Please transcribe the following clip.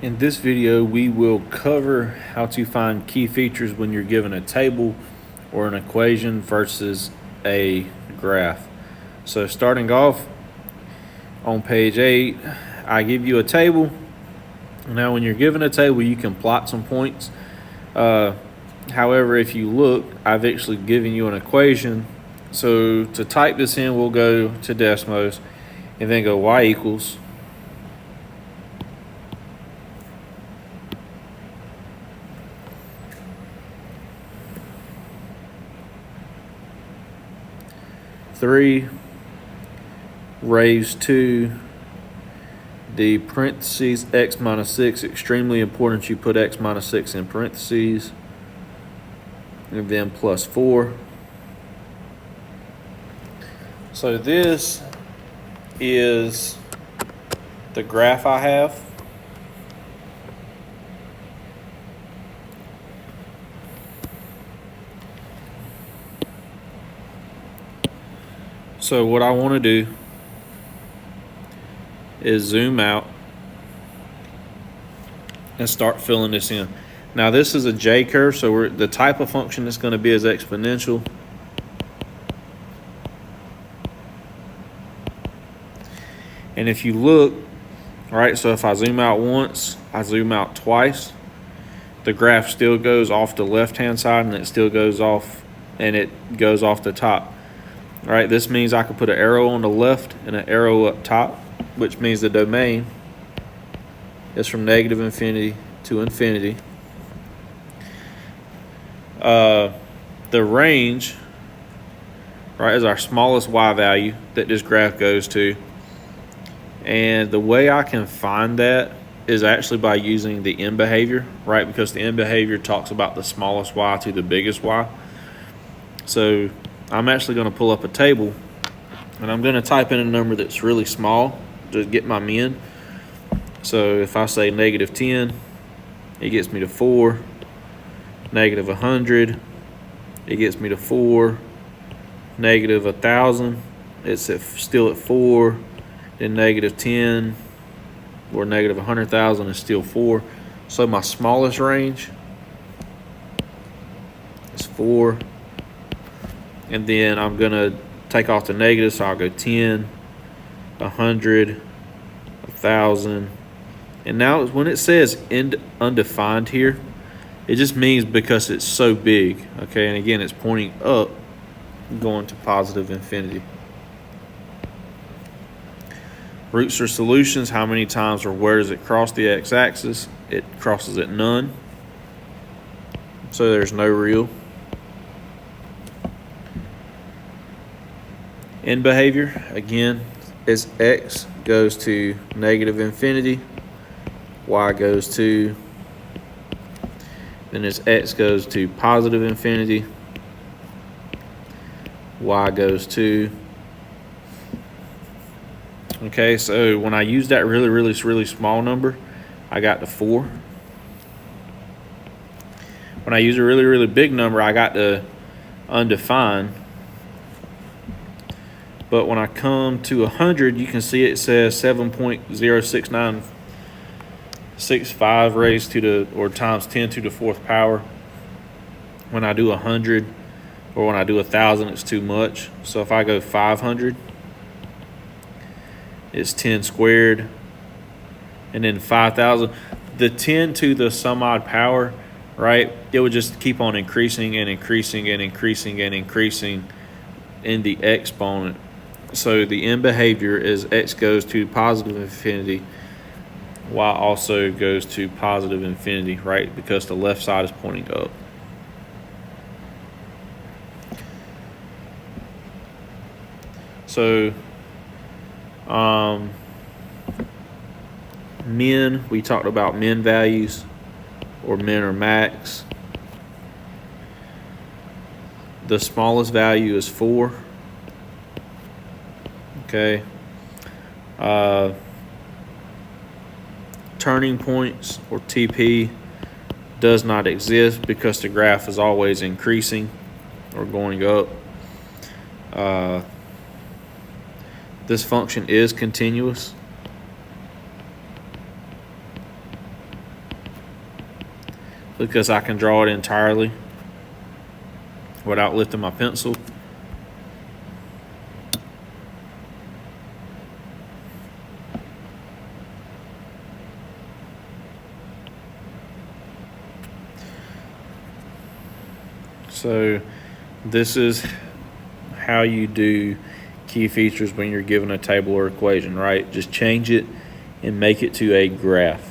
In this video, we will cover how to find key features when you're given a table or an equation versus a graph. So starting off on page 8, I give you a table. Now when you're given a table, you can plot some points. However, if you look, I've actually given you an equation. So to type this in, we'll go to Desmos and then go y equals three raised to the parentheses x minus 6. Extremely important you put x minus 6 in parentheses, and then plus 4. So this is the graph I have. So what I want to do is zoom out and start filling this in. Now this is a J curve, so the type of function that's going to be is exponential. And if you look, all right, so if I zoom out once, I zoom out twice, the graph still goes off the left-hand side and it still goes off, and it goes off the top. All right, this means I could put an arrow on the left and an arrow up top, which means the domain is from negative infinity to infinity. The range, right, is our smallest y value that this graph goes to. And the way I can find that is actually by using the end behavior, right? Because the end behavior talks about the smallest y to the biggest y. So I'm actually going to pull up a table and I'm going to type in a number that's really small to get my min. So if I say negative 10, it gets me to 4. Negative 100, it gets me to 4. Negative 1,000, it's still at 4. Then negative 10 or negative 100,000 is still 4. So my smallest range is 4. And then I'm going to take off the negative, so I'll go 10, 100, 1,000. And now when it says end undefined here, it just means because it's so big, okay? And again, it's pointing up, going to positive infinity. Roots or solutions, how many times or where does it cross the x-axis? It crosses at none. So there's no real. End behavior, again, as x goes to negative infinity, y goes to, then as x goes to positive infinity, y goes to. Okay, so when I use that really small number, I got the 4. When I use a really big number, I got the undefined. But when I come to 100, you can see it says 7.06965 raised to the, or times 10 to the 4th power. When I do 100 or when I do 1,000, it's too much. So if I go 500, it's 10 squared. And then 5,000, the 10 to the some odd power, right? It would just keep on increasing and increasing and increasing and increasing in the exponent. So the end behavior is x goes to positive infinity, y also goes to positive infinity, right? Because the left side is pointing up. So min, we talked about min values or min or max. The smallest value is 4. Okay. Turning points or TP does not exist because the graph is always increasing or going up. This function is continuous. because I can draw it entirely without lifting my pencil. So this is how you do key features when you're given a table or equation, right? Just change it and make it to a graph.